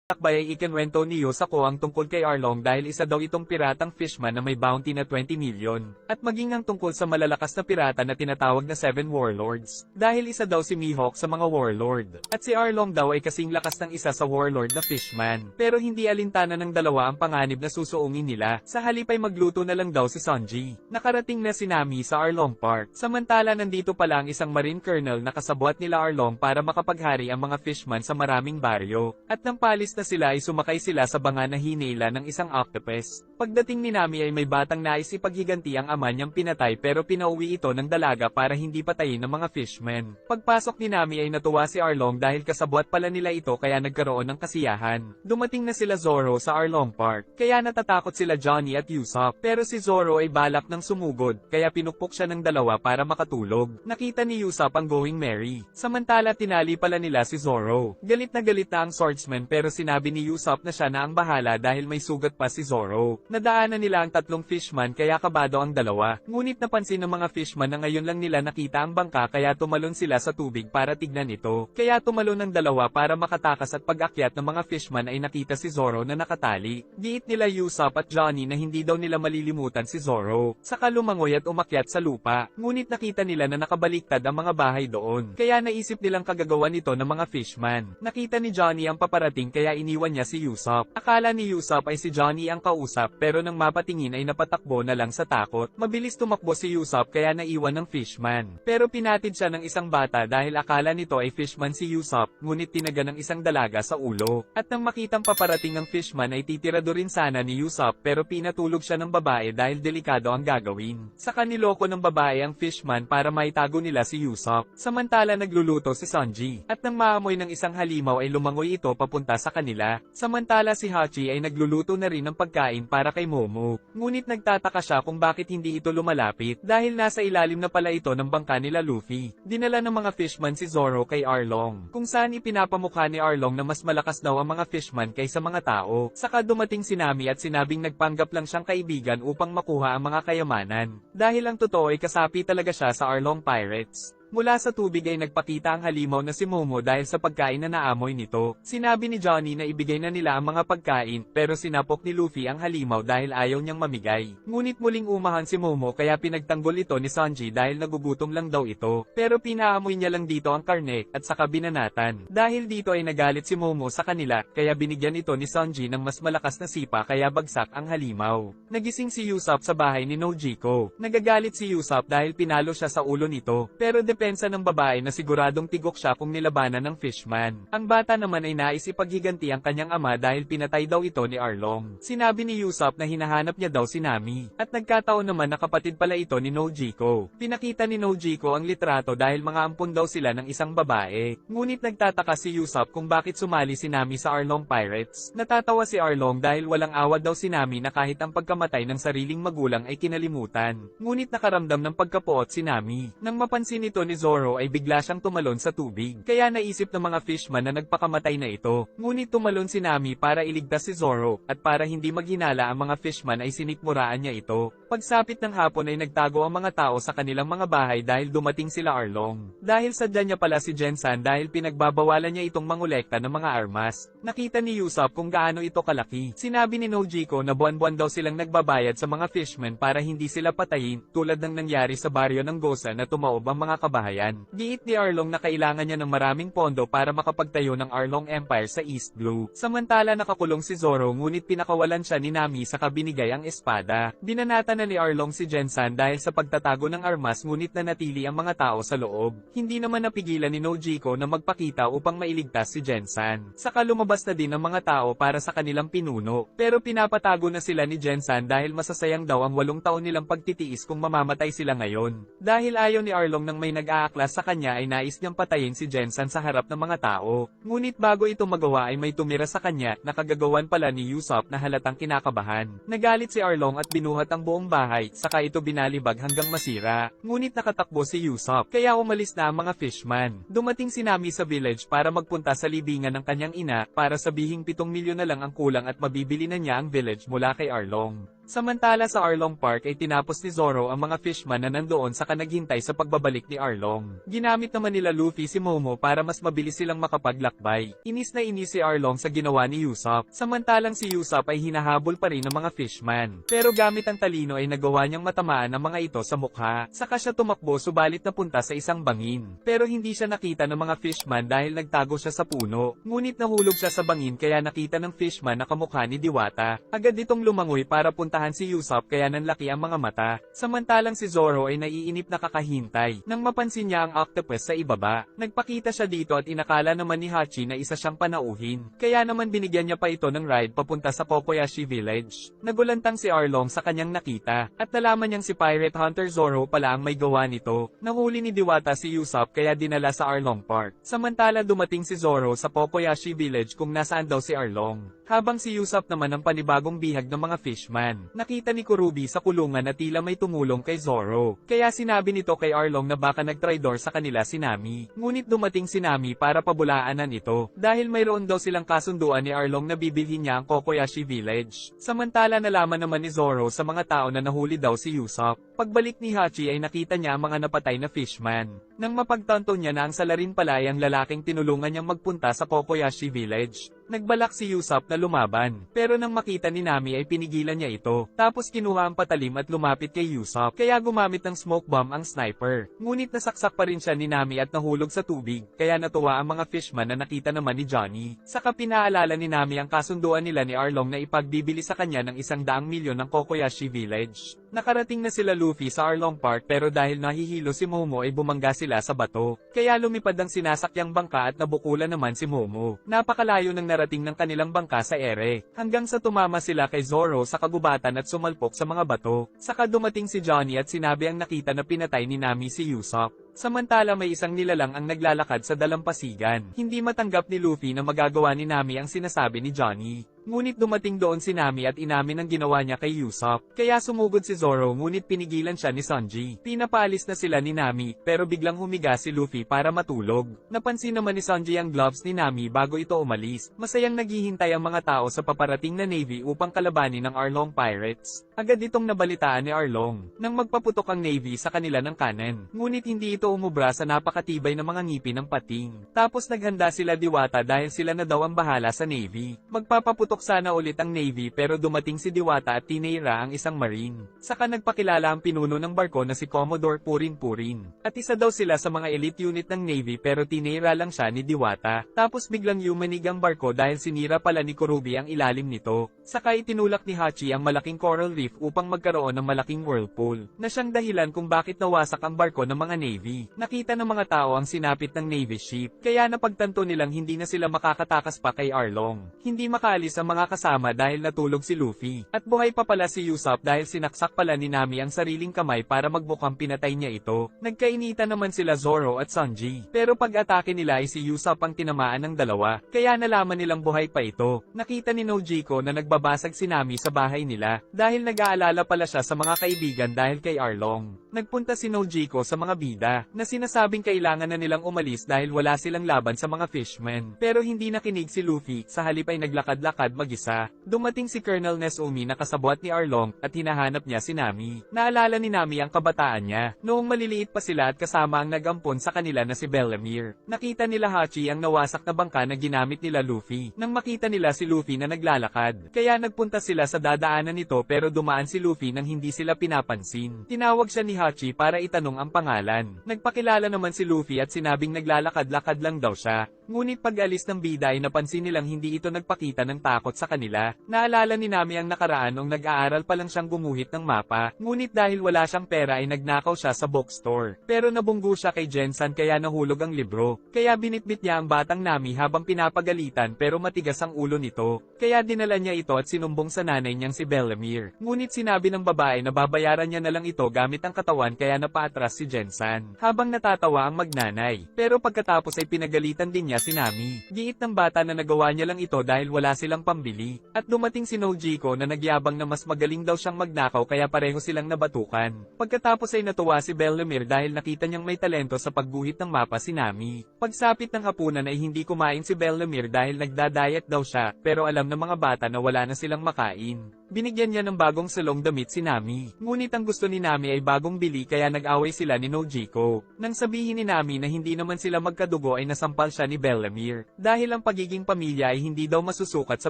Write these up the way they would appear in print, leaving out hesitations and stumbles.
Takbay ay ikinwento ni Yosako ang tungkol kay Arlong dahil isa daw itong piratang fishman na may bounty na 20 million, at maging ang tungkol sa malalakas na pirata na tinatawag na Seven Warlords, dahil isa daw si Mihawk sa mga warlord, at si Arlong daw ay kasing lakas ng isa sa warlord na fishman, pero hindi alintana ng dalawa ang panganib na susuungin nila, sa halip ay magluto na lang daw si Sanji. Nakarating na si Nami sa Arlong Park, samantala nandito pala ang isang marine colonel na kasabwat nila Arlong para makapaghari ang mga fishman sa maraming baryo, at nang palis na sila ay sumakay sila sa banga na hinila ng isang octopus. Pagdating ni Nami ay may batang nais ipaghiganti ang ama niyang pinatay pero pinauwi ito ng dalaga para hindi patayin ng mga fishmen. Pagpasok ni Nami ay natuwa si Arlong dahil kasabwat pala nila ito kaya nagkaroon ng kasiyahan. Dumating na sila Zoro sa Arlong Park, kaya natatakot sila Johnny at Usopp, pero si Zoro ay balak ng sumugod, kaya pinukpok siya ng dalawa para makatulog. Nakita ni Usopp ang Going Merry. Samantala tinali pala nila si Zoro. Galit na ang swordsman pero sinabi ni Usopp na siya na ang bahala dahil may sugat pa si Zoro. Nadaanan nila ang tatlong fishman kaya kabado ang dalawa. Ngunit napansin ng mga fishman na ngayon lang nila nakita ang bangka kaya tumalon sila sa tubig para tignan ito. Kaya tumalon ang dalawa para makatakas at pag-akyat ng mga fishman ay nakita si Zoro na nakatali. Giit nila Usopp at Johnny na hindi daw nila malilimutan si Zoro. Saka lumangoy at umakyat sa lupa. Ngunit nakita nila na nakabaliktad ang mga bahay doon. Kaya naisip nilang kagagawan ito ng mga fishman. Nakita ni Johnny ang paparating kaya iniwan niya si Usopp. Akala ni Usopp ay si Johnny ang kausap pero nang mapatingin ay napatakbo na lang sa takot. Mabilis tumakbo si Usopp kaya naiwan ng fishman. Pero pinatid siya ng isang bata dahil akala nito ay fishman si Usopp, ngunit tinaga ng isang dalaga sa ulo. At nang makitang paparating ang fishman ay titirado rin sana ni Usopp pero pinatulog siya ng babae dahil delikado ang gagawin. Saka niloko ng babae ang fishman para maitago nila si Usopp. Samantala nagluluto si Sanji. At nang maamoy ng isang halimaw ay lumangoy ito papunta sa kanila. Samantala si Hachi ay nagluluto na rin ng pagkain para kay Momo. Ngunit nagtataka siya kung bakit hindi ito lumalapit dahil nasa ilalim na pala ito ng bangka nila Luffy. Dinala ng mga fishman si Zoro kay Arlong, kung saan ipinapamukha ni Arlong na mas malakas daw ang mga fishman kaysa mga tao. Saka dumating si Nami at sinabing nagpanggap lang siyang kaibigan upang makuha ang mga kayamanan. Dahil ang totoo ay kasapi talaga siya sa Arlong Pirates. Mula sa tubig ay nagpakita ang halimaw na si Momo dahil sa pagkain na naamoy nito. Sinabi ni Johnny na ibigay na nila ang mga pagkain, pero sinapok ni Luffy ang halimaw dahil ayaw niyang mamigay. Ngunit muling umahan si Momo kaya pinagtanggol ito ni Sanji dahil nagugutom lang daw ito. Pero pinaamoy niya lang dito ang karne, at saka binanatan. Dahil dito ay nagalit si Momo sa kanila, kaya binigyan ito ni Sanji ng mas malakas na sipa kaya bagsak ang halimaw. Nagising si Usopp sa bahay ni Nojiko. Nagagalit si Usopp dahil pinalo siya sa ulo nito, pero depensa ng babae na siguradong tigok siya kung nilabanan ng fishman. Ang bata naman ay nais ipaghiganti ang kanyang ama dahil pinatay daw ito ni Arlong. Sinabi ni Usopp na hinahanap niya daw si Nami, at nagkataon naman na kapatid pala ito ni Nojiko. Pinakita ni Nojiko ang litrato dahil mga ampon daw sila ng isang babae. Ngunit nagtataka si Usopp kung bakit sumali si Nami sa Arlong Pirates. Natatawa si Arlong dahil walang awad daw si Nami na kahit ang pagkamatay ng sariling magulang ay kinalimutan. Ngunit nakaramdam ng pagkapuot si Nami. Nang mapansin ito ni Zoro ay bigla siyang tumalon sa tubig. Kaya naisip ng mga fishman na nagpakamatay na ito. Ngunit tumalon si Nami para iligtas si Zoro, at para hindi maghinala ang mga fishman ay sinikmuraan niya ito. Pagsapit ng hapon ay nagtago ang mga tao sa kanilang mga bahay dahil dumating sila Arlong. Dahil sadya niya pala si Gensan dahil pinagbabawalan niya itong mangolekta ng mga armas. Nakita ni Usopp kung gaano ito kalaki. Sinabi ni Nojiko na buwan-buwan daw silang nagbabayad sa mga fishman para hindi sila patayin, tulad ng nangyari sa baryo ng Gosa na tumaob ang mga kabahayan. Giit ni Arlong na kailangan niya ng maraming pondo para makapagtayo ng Arlong Empire sa East Blue. Samantala nakakulong si Zoro ngunit pinakawalan siya ni Nami sa kabinigay ang espada. Binanata na ni Arlong si Gensan dahil sa pagtatago ng armas ngunit nanatili ang mga tao sa loob. Hindi naman napigilan ni Nojiko na magpakita upang mailigtas si Gensan. Saka lumabas na din ang mga tao para sa kanilang pinuno. Pero pinapatago na sila ni Gensan dahil masasayang daw ang 8 taon nilang pagtitiis kung mamamatay sila ngayon. Dahil ayaw ni Arlong nang may nag-aaklas sa kanya ay nais niyang patayin si Gensan sa harap ng mga tao. Ngunit bago ito magawa ay may tumira sa kanya na kagagawan pala ni Usopp na halatang kinakabahan. Nagalit si Arlong at binuhat ang buong bahay, saka ito binalibag hanggang masira. Ngunit nakatakbo si Usopp, kaya umalis na ang mga fishman. Dumating si Nami sa village para magpunta sa libingan ng kanyang ina, para sabihing 7 milyon na lang ang kulang at mabibili na niya ang village mula kay Arlong. Samantala sa Arlong Park ay tinapos ni Zoro ang mga fishman na nandoon sa naghintay sa pagbabalik ni Arlong. Ginamit naman nila Luffy si Momo para mas mabilis silang makapaglakbay. Inis na inis si Arlong sa ginawa ni Usopp. Samantalang si Usopp ay hinahabol pa rin ng mga fishman. Pero gamit ang talino ay nagawa niyang matamaan ang mga ito sa mukha. Saka siya tumakbo subalit napunta sa isang bangin. Pero hindi siya nakita ng mga fishman dahil nagtago siya sa puno. Ngunit nahulog siya sa bangin kaya nakita ng fishman na kamukha ni Diwata. Agad itong lumangoy para puntahan si Usopp kaya nanlaki ang mga mata. Samantalang si Zoro ay naiinip na kakahintay. Nang mapansin niya ang octopus sa ibaba, nagpakita siya dito at inakala naman ni Hachi na isa siyang panauhin. Kaya naman binigyan niya pa ito ng ride papunta sa Kokoyashi Village. Nagulantang si Arlong sa kanyang nakita, at nalaman niyang si Pirate Hunter Zoro pala ang may gawa nito. Nahuli ni Diwata si Usopp kaya dinala sa Arlong Park. Samantala dumating si Zoro sa Kokoyashi Village kung nasaan daw si Arlong. Habang si Usopp naman ang panibagong bihag ng mga fishman. Nakita ni Kurubi sa kulungan na tila may tumulong kay Zoro. Kaya sinabi nito kay Arlong na baka nagtraidor sa kanila si Nami. Ngunit dumating si Nami para pabulaanan ito. Dahil mayroon daw silang kasunduan ni Arlong na bibilhin niya ang Kokoyashi Village. Samantala nalaman naman ni Zoro sa mga tao na nahuli daw si Usopp. Pagbalik ni Hachi ay nakita niya ang mga napatay na fishman. Nang mapagtanto niya na ang salarin pala ay ang lalaking tinulungan niyang magpunta sa Kokoyashi Village. Nagbalak si Usopp na lumaban, pero nang makita ni Nami ay pinigilan niya ito. Tapos kinuha ang patalim at lumapit kay Usopp, kaya gumamit ng smoke bomb ang sniper. Ngunit nasaksak pa rin siya ni Nami at nahulog sa tubig, kaya natuwa ang mga fishman na nakita naman ni Johnny. Saka pinaalala ni Nami ang kasunduan nila ni Arlong na ipagbibili sa kanya ng 100 milyon ng Kokoyashi Village. Nakarating na sila Luffy sa Arlong Park pero dahil nahihilo si Momo ay bumangga sila sa bato. Kaya lumipad ang sinasakyang bangka at nabukulan naman si Momo. Napakalayo ng narating ng kanilang bangka sa ere, hanggang sa tumama sila kay Zoro sa kagubatan at sumalpok sa mga bato. Saka dumating si Johnny at sinabi ang nakita na pinatay ni Nami si Usopp. Samantala may isang nilalang ang naglalakad sa dalampasigan. Hindi matanggap ni Luffy na magagawa ni Nami ang sinasabi ni Johnny. Ngunit dumating doon si Nami at inamin ang ginawa niya kay Usopp. Kaya sumugod si Zoro ngunit pinigilan siya ni Sanji. Pinapaalis na sila ni Nami, pero biglang humiga si Luffy para matulog. Napansin naman ni Sanji ang gloves ni Nami bago ito umalis. Masayang naghihintay ang mga tao sa paparating na Navy upang kalabanin ng Arlong Pirates. Agad itong nabalitaan ni Arlong, nang magpaputok ang Navy sa kanila ng kanan. Ngunit hindi ito umubra sa napakatibay na mga ngipin ng pating. Tapos naghanda sila Diwata dahil sila na daw ang bahala sa Navy. Magpapaputok sana ulit ang Navy pero dumating si Diwata at tinira ang isang Marine. Saka nagpakilala ang pinuno ng barko na si Commodore Purin Purin. At isa daw sila sa mga elite unit ng Navy pero tinira lang siya ni Diwata. Tapos biglang yumanig ang barko dahil sinira pala ni Kurubi ang ilalim nito. Saka itinulak ni Hachi ang malaking coral reef upang magkaroon ng malaking whirlpool, na siyang dahilan kung bakit nawasak ang barko ng mga Navy. Nakita ng mga tao ang sinapit ng Navy ship, kaya napagtanto nilang hindi na sila makakatakas pa kay Arlong. Hindi makaalis ang mga kasama dahil natulog si Luffy. At buhay pa pala si Usopp dahil sinaksak pala ni Nami ang sariling kamay para magbukang pinatay niya ito. Nagkainitan naman sila Zoro at Sanji. Pero pag-atake nila ay si Usopp ang tinamaan ng dalawa, kaya nalaman nilang buhay pa ito. Nakita ni Nojiko na nagbabasag si Nami sa bahay nila, dahil nag-aalala pala siya sa mga kaibigan dahil kay Arlong. Nagpunta si Nojiko sa mga bida, na sinasabing kailangan na nilang umalis dahil wala silang laban sa mga fishmen. Pero hindi nakinig si Luffy, sa halip ay naglakad-lakad mag-isa. Dumating si Colonel Nesumi na kasabwat ni Arlong, at hinahanap niya si Nami. Naalala ni Nami ang kabataan niya, noong maliliit pa sila at kasama ang nagampon sa kanila na si Bellemere. Nakita nila Hachi ang nawasak na bangka na ginamit nila Luffy. Nang makita nila si Luffy na naglalakad, kaya nagpunta sila sa dadaanan nito pero dumaan si Luffy nang hindi sila pinapansin. Tinawag siya ni Hachi para itanong ang pangalan. Nagpakilala naman si Luffy at sinabing naglalakad-lakad lang daw siya. Ngunit pag-alis ng bida ay napansin nilang hindi ito nagpakita ng takot sa kanila. Naalala ni Nami ang nakaraan nung nag-aaral pa lang siyang gumuhit ng mapa. Ngunit dahil wala siyang pera ay nagnakaw siya sa bookstore. Pero nabunggo siya kay Gensan kaya nahulog ang libro. Kaya binitbit niya ang batang Nami habang pinapagalitan pero matigas ang ulo nito. Kaya dinala niya ito at sinumbong sa nanay niyang si Bellemere. Ngunit sinabi ng babae na babayaran niya na lang ito gamit ang katawan kaya napaatras si Gensan. habang natatawa ang magnanay. Pero pagkatapos ay pinagalitan din niya si Nami. Giit ng bata na nagawa niya lang ito dahil wala silang pambili. At dumating si Nojiko na nagyabang na mas magaling daw siyang magnakaw kaya pareho silang nabatukan. Pagkatapos ay natuwa si Bellemere dahil nakita niyang may talento sa pagguhit ng mapa si Nami. Pagsapit ng hapunan ay hindi kumain si Bellemere dahil nagda-diet daw siya, pero alam ng mga bata na wala na silang makain. Binigyan niya ng bagong salong damit si Nami. Ngunit ang gusto ni Nami ay bagong bili kaya nag-away sila ni Nojiko. Nang sabihin ni Nami na hindi naman sila magkadugo ay nasampal siya ni Bellemere. Dahil ang pagiging pamilya ay hindi daw masusukat sa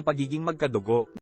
pagiging magkadugo.